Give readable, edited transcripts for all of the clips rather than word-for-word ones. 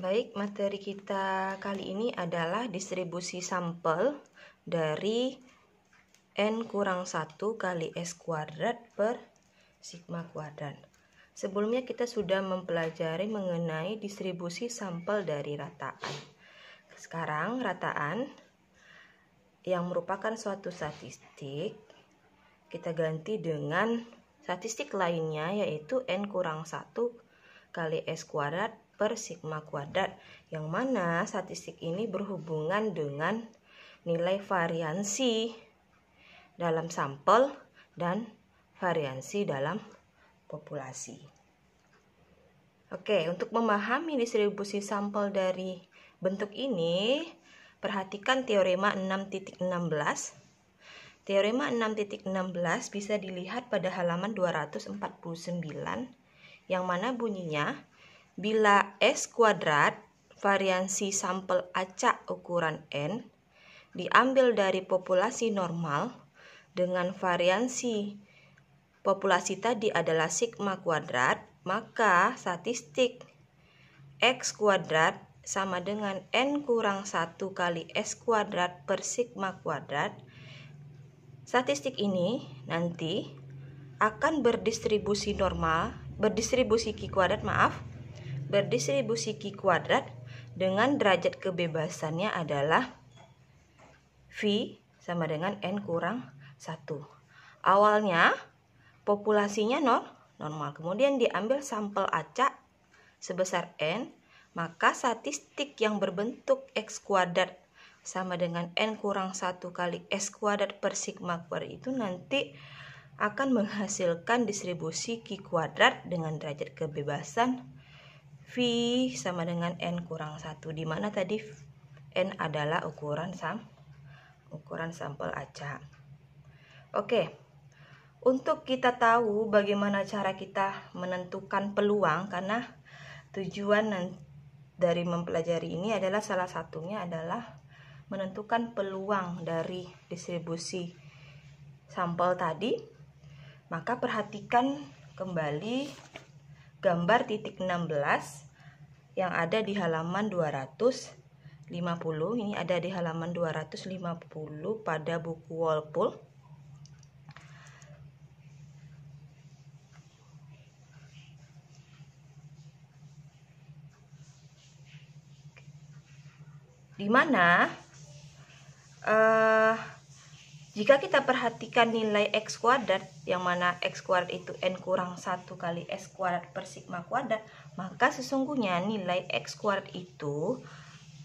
Baik, materi kita kali ini adalah distribusi sampel dari N-1 kali S kuadrat per sigma kuadrat. Sebelumnya kita sudah mempelajari mengenai distribusi sampel dari rataan. Sekarang rataan yang merupakan suatu statistik kita ganti dengan statistik lainnya, yaitu N-1 kali S kuadrat per sigma kuadrat, yang mana statistik ini berhubungan dengan nilai variansi dalam sampel dan variansi dalam populasi. Oke, untuk memahami distribusi sampel dari bentuk ini, perhatikan teorema 6.16. Teorema 6.16 bisa dilihat pada halaman 249, yang mana bunyinya, bila S kuadrat variansi sampel acak ukuran N diambil dari populasi normal dengan variansi populasi tadi adalah sigma kuadrat, maka statistik X kuadrat sama dengan N-1 kali S kuadrat per sigma kuadrat. Statistik ini nanti akan berdistribusi Q kuadrat dengan derajat kebebasannya adalah V sama dengan N-1. Awalnya populasinya normal, kemudian diambil sampel acak sebesar N, maka statistik yang berbentuk X kuadrat sama dengan N-1 kali S kuadrat per sigma kuadrat itu nanti akan menghasilkan distribusi Q kuadrat dengan derajat kebebasan V sama dengan N-1, di mana tadi N adalah ukuran sampel acak. Oke, untuk kita tahu bagaimana cara kita menentukan peluang, karena tujuan dari mempelajari ini adalah salah satunya adalah menentukan peluang dari distribusi sampel tadi, maka perhatikan kembali gambar titik 16 yang ada di halaman 250. Ini ada di halaman 250 pada buku Walpole. Di mana jika kita perhatikan nilai X kuadrat, yang mana X kuadrat itu N-1 kali S kuadrat per sigma kuadrat, maka sesungguhnya nilai X kuadrat itu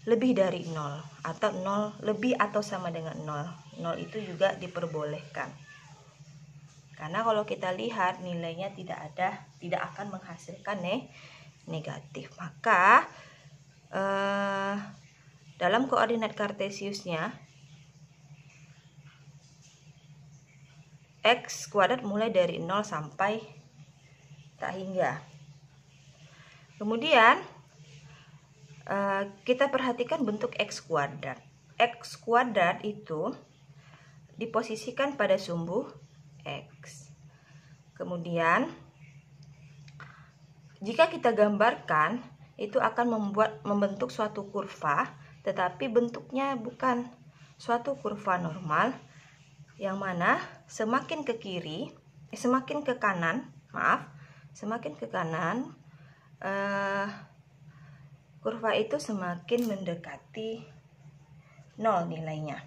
lebih dari 0 atau 0 lebih atau sama dengan 0. 0 itu juga diperbolehkan. Karena kalau kita lihat nilainya tidak akan menghasilkan negatif. Maka dalam koordinat kartesiusnya X kuadrat mulai dari 0 sampai tak hingga. Kemudian kita perhatikan bentuk X kuadrat. X kuadrat itu diposisikan pada sumbu X. Kemudian jika kita gambarkan, itu akan membentuk suatu kurva, tetapi bentuknya bukan suatu kurva normal, yang mana semakin ke kanan kurva itu semakin mendekati 0 nilainya.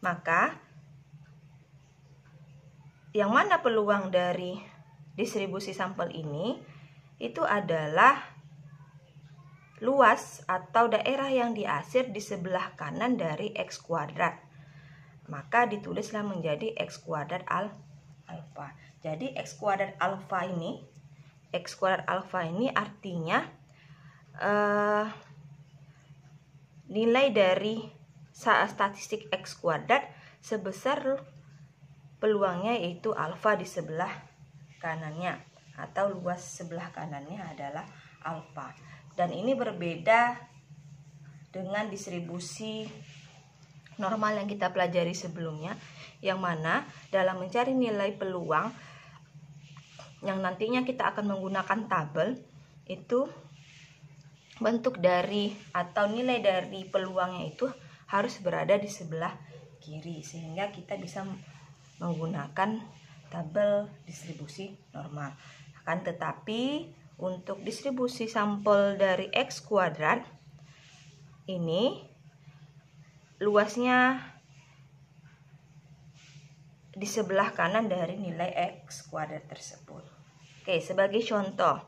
Maka yang mana peluang dari distribusi sampel ini itu adalah luas atau daerah yang diasir di sebelah kanan dari X kuadrat. Maka ditulislah menjadi X kuadrat alfa. Jadi X kuadrat alfa ini artinya nilai dari statistik X kuadrat sebesar peluangnya, yaitu alfa di sebelah kanannya, atau luas sebelah kanannya adalah alfa. Dan ini berbeda dengan distribusi normal yang kita pelajari sebelumnya, yang mana dalam mencari nilai peluang yang nantinya kita akan menggunakan tabel, itu bentuk dari atau nilai dari peluangnya itu harus berada di sebelah kiri, sehingga kita bisa menggunakan tabel distribusi normal. Akan tetapi untuk distribusi sampel dari X kuadrat ini luasnya di sebelah kanan dari nilai X kuadrat tersebut. Oke, sebagai contoh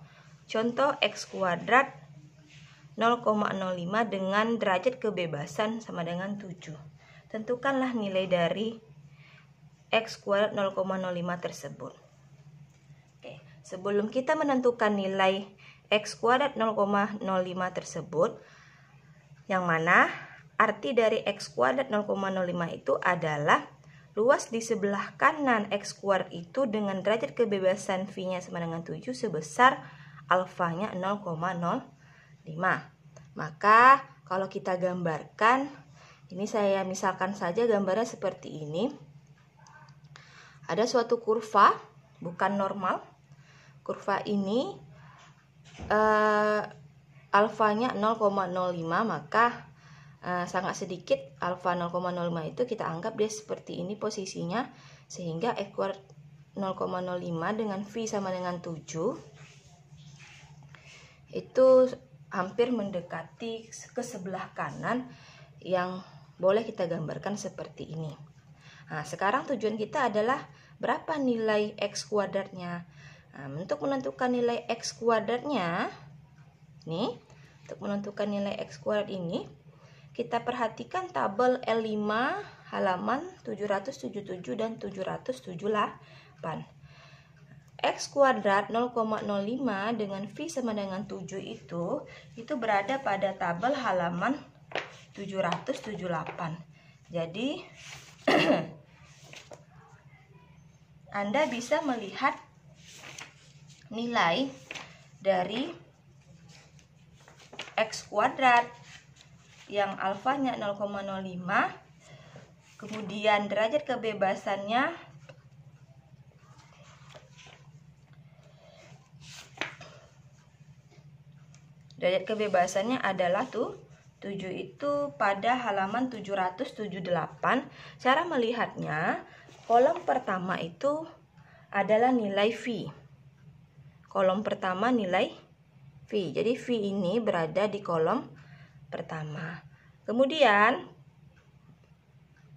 X kuadrat 0,05 dengan derajat kebebasan sama dengan 7. Tentukanlah nilai dari X kuadrat 0,05 tersebut. Oke, sebelum kita menentukan nilai X kuadrat 0,05 tersebut, yang mana arti dari X kuadrat 0,05 itu adalah luas di sebelah kanan X kuadrat itu dengan derajat kebebasan V-nya sama dengan 7 sebesar alfanya 0,05. Maka kalau kita gambarkan, ini saya misalkan saja gambarnya seperti ini. Ada suatu kurva, bukan normal. Kurva ini alfanya 0,05, maka sangat sedikit alfa 0,05 itu kita anggap dia seperti ini posisinya, sehingga X kuadrat 0,05 dengan V sama dengan 7 itu hampir mendekati ke sebelah kanan, yang boleh kita gambarkan seperti ini. Nah, sekarang tujuan kita adalah berapa nilai X kuadratnya. Nah, untuk menentukan nilai X kuadratnya nih, untuk menentukan nilai X kuadrat ini, kita perhatikan tabel L5 halaman 777 dan 778. X kuadrat 0,05 dengan V sama dengan 7 itu berada pada tabel halaman 778. Jadi Anda bisa melihat nilai dari X kuadrat yang alfanya 0,05, kemudian derajat kebebasannya adalah 7 itu pada halaman 778. Cara melihatnya, kolom pertama itu adalah nilai V. Kolom pertama nilai V. Jadi V ini berada di kolom pertama. Kemudian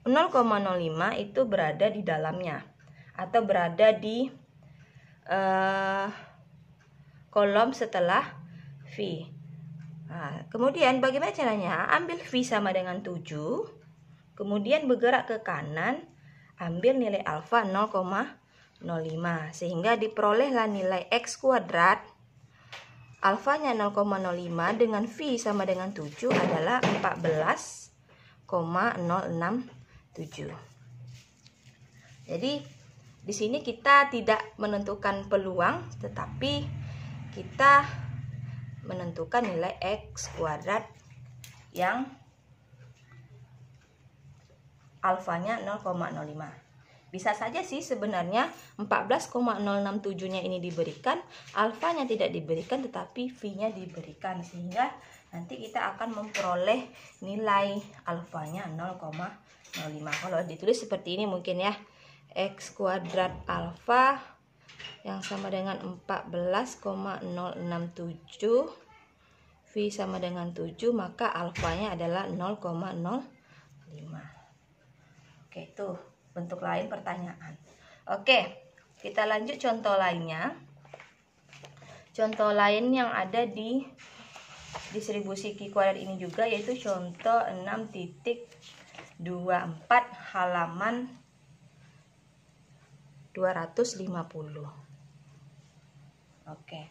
0,05 itu berada di dalamnya atau berada di kolom setelah V. Nah, kemudian bagaimana caranya? Ambil V sama dengan 7, kemudian bergerak ke kanan, ambil nilai alfa 0,05, sehingga diperolehlah nilai X kuadrat alfanya 0,05 dengan V sama dengan 7 adalah 14,067. Jadi di sini kita tidak menentukan peluang, tetapi kita menentukan nilai X kuadrat yang alfanya 0,05. Bisa saja sih sebenarnya 14,067-nya ini diberikan, alfanya tidak diberikan, tetapi V-nya diberikan, sehingga nanti kita akan memperoleh nilai alfanya 0,05. Kalau ditulis seperti ini mungkin ya, X kuadrat alfa yang sama dengan 14,067, V sama dengan 7, maka alfanya adalah 0,05. Oke, itu bentuk lain pertanyaan. Oke, kita lanjut contoh lainnya. Contoh lain yang ada di distribusi Q kuadrat ini juga, yaitu contoh 6.24 halaman 250. Oke.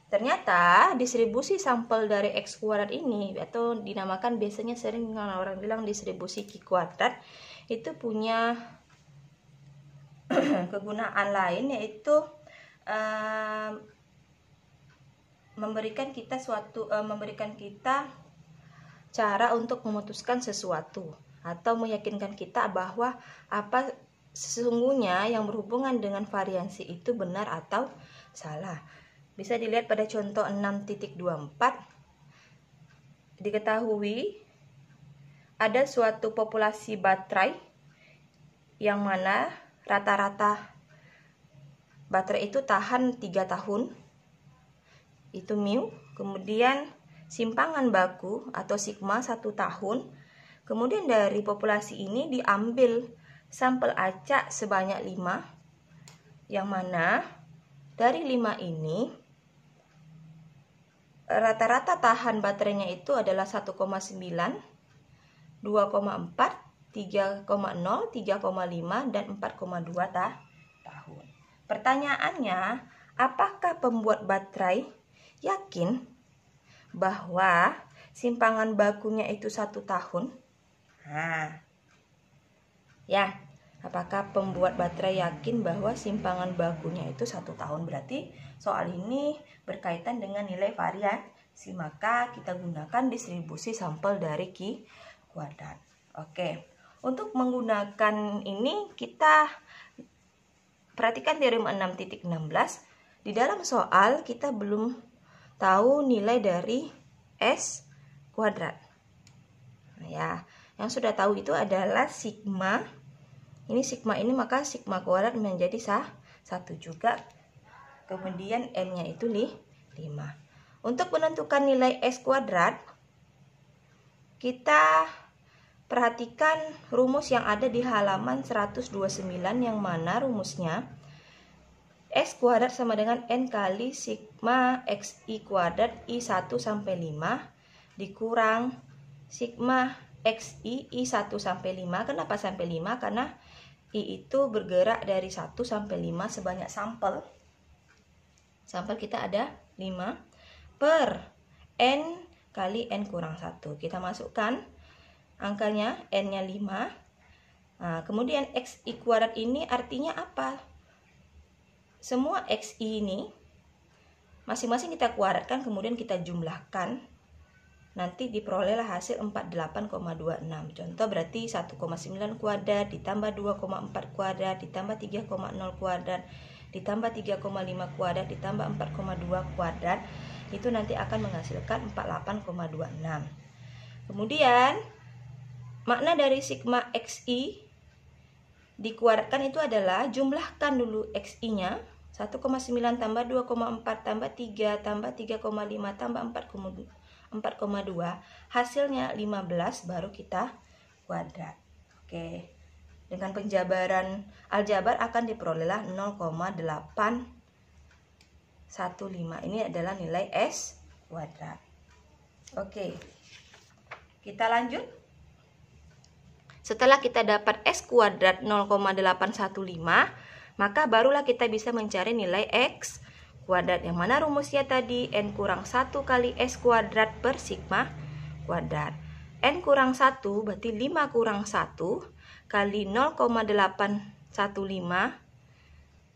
Ternyata distribusi sampel dari X kuadrat ini, atau dinamakan biasanya sering orang bilang distribusi Q kuadrat, itu punya kegunaan lain, yaitu memberikan kita cara untuk memutuskan sesuatu, atau meyakinkan kita bahwa apa sesungguhnya yang berhubungan dengan variansi itu benar atau salah. Bisa dilihat pada contoh 6.24. diketahui ada suatu populasi baterai yang mana rata-rata baterai itu tahan 3 tahun, itu mu. Kemudian simpangan baku atau sigma 1 tahun. Kemudian dari populasi ini diambil sampel acak sebanyak 5, yang mana dari 5 ini rata-rata tahan baterainya itu adalah 1,9, 2,4, 3,0, 3,5, dan 4,2 tahun. Pertanyaannya, apakah pembuat baterai yakin bahwa simpangan bakunya itu 1 tahun? Apakah pembuat baterai yakin bahwa simpangan bakunya itu 1 tahun? Berarti soal ini berkaitan dengan nilai variasi, maka kita gunakan distribusi sampel dari Q kuadrat. Oke, untuk menggunakan ini kita perhatikan teorema 6.16. Di dalam soal kita belum tahu nilai dari S kuadrat. Yang sudah tahu itu adalah sigma. Ini sigma ini, maka sigma kuadrat menjadi 1 juga. Kemudian N-nya itu 5. Untuk menentukan nilai S kuadrat, kita perhatikan rumus yang ada di halaman 129, yang mana rumusnya S kuadrat sama dengan N kali sigma XI kuadrat I1 sampai 5 dikurang sigma XI I1 sampai 5. Kenapa sampai 5? Karena I itu bergerak dari 1 sampai 5 sebanyak sampel. Sampel kita ada 5 per N kali N kurang 1. Kita masukkan angkanya, N-nya 5. Kemudian XI kuadrat ini artinya apa? Semua XI ini masing-masing kita kuadratkan, kemudian kita jumlahkan. Nanti diperolehlah hasil 48,26. Contoh berarti 1,9 kuadrat ditambah 2,4 kuadrat ditambah 3,0 kuadrat ditambah 3,5 kuadrat ditambah 4,2 kuadrat. Itu nanti akan menghasilkan 48,26. Kemudian makna dari sigma XI dikuadratkan itu adalah jumlahkan dulu XI-nya. 1,9 tambah 2,4 tambah 3 tambah 3,5 tambah 4,2, hasilnya 15, baru kita kuadrat. Oke, dengan penjabaran aljabar akan diperolehlah 0,815. Ini adalah nilai S kuadrat. Oke, kita lanjut. Setelah kita dapat S kuadrat 0,815, maka barulah kita bisa mencari nilai X kuadrat, yang mana rumusnya tadi N kurang 1 kali S kuadrat per sigma kuadrat. N kurang 1 berarti 5 kurang 1 kali 0,815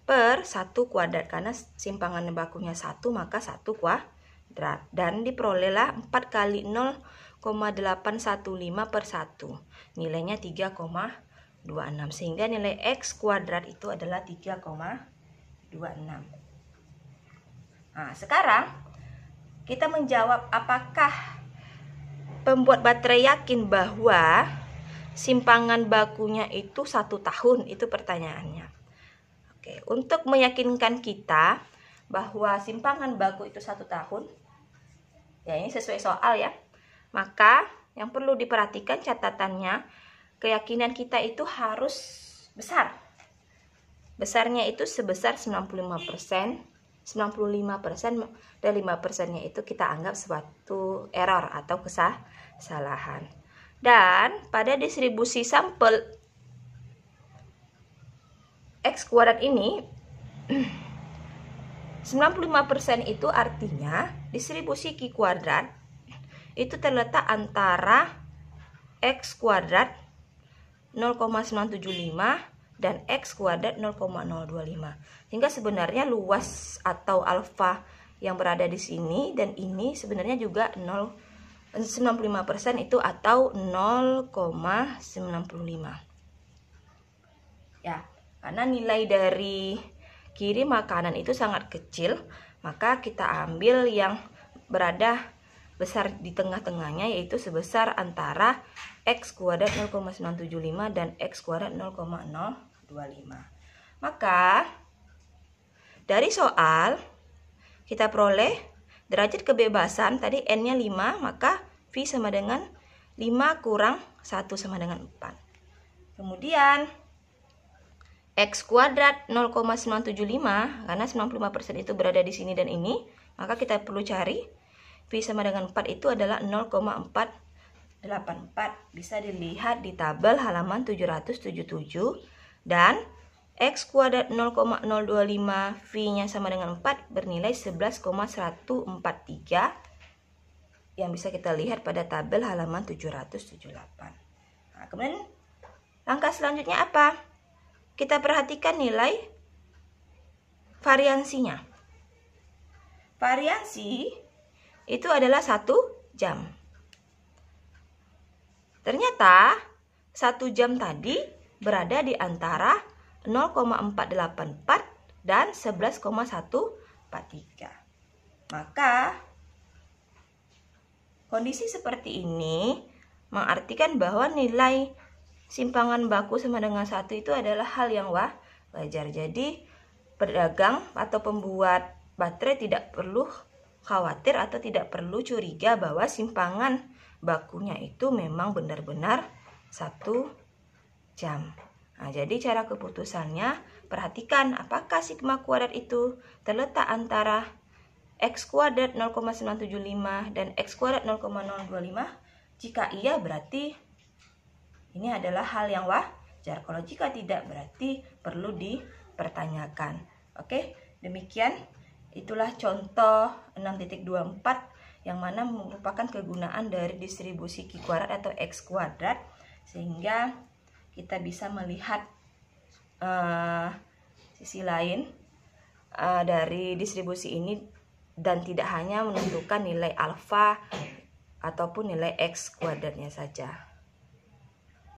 per 1 kuadrat. Karena simpangan bakunya 1, maka 1 kuadrat. Dan diperolehlah 4 kali 0,815 per 1. Nilainya 3,26. Sehingga nilai X kuadrat itu adalah 3,26. Nah, sekarang kita menjawab apakah pembuat baterai yakin bahwa simpangan bakunya itu 1 tahun, itu pertanyaannya. Oke, untuk meyakinkan kita bahwa simpangan baku itu 1 tahun, ya ini sesuai soal ya, maka yang perlu diperhatikan catatannya, keyakinan kita itu harus besar. Besarnya itu sebesar 95%. 95% dan 5%-nya itu kita anggap suatu error atau kesalahan. Dan pada distribusi sampel X kuadrat ini 95% itu artinya distribusi Q kuadrat itu terletak antara X kuadrat 0,975 dan X kuadrat 0,025. Sehingga sebenarnya luas atau alfa yang berada di sini dan ini sebenarnya juga 95% itu atau 0,95. Ya, karena nilai dari kiri makanan itu sangat kecil, maka kita ambil yang berada besar di tengah-tengahnya, yaitu sebesar antara X kuadrat 0,975 dan X kuadrat 0,025. Maka dari soal kita peroleh derajat kebebasan tadi N-nya 5, maka V sama dengan 5 kurang 1 sama dengan 4. Kemudian X kuadrat 0,975, karena 95% itu berada di sini dan ini, maka kita perlu cari V sama dengan 4 itu adalah 0,484. Bisa dilihat di tabel halaman 777. Dan X kuadrat 0,025 V-nya sama dengan 4 bernilai 11,143 yang bisa kita lihat pada tabel halaman 778. Nah, kemudian langkah selanjutnya apa? Kita perhatikan nilai variansinya. Variansi itu adalah 1 jam. Ternyata 1 jam tadi berada di antara 0,484 dan 11,143. Maka kondisi seperti ini mengartikan bahwa nilai simpangan baku sama dengan 1 itu adalah hal yang wajar. Jadi pedagang atau pembuat baterai tidak perlu khawatir atau tidak perlu curiga bahwa simpangan bakunya itu memang benar-benar 1 jam. Nah, jadi cara keputusannya, perhatikan apakah sigma kuadrat itu terletak antara X kuadrat 0,975 dan X kuadrat 0,025. Jika iya, berarti ini adalah hal yang wajar. Kalau jika tidak, berarti perlu dipertanyakan. Oke, demikian. Itulah contoh 6.24 yang mana merupakan kegunaan dari distribusi Q kuadrat atau X kuadrat, sehingga kita bisa melihat sisi lain dari distribusi ini dan tidak hanya menentukan nilai alfa ataupun nilai X kuadratnya saja.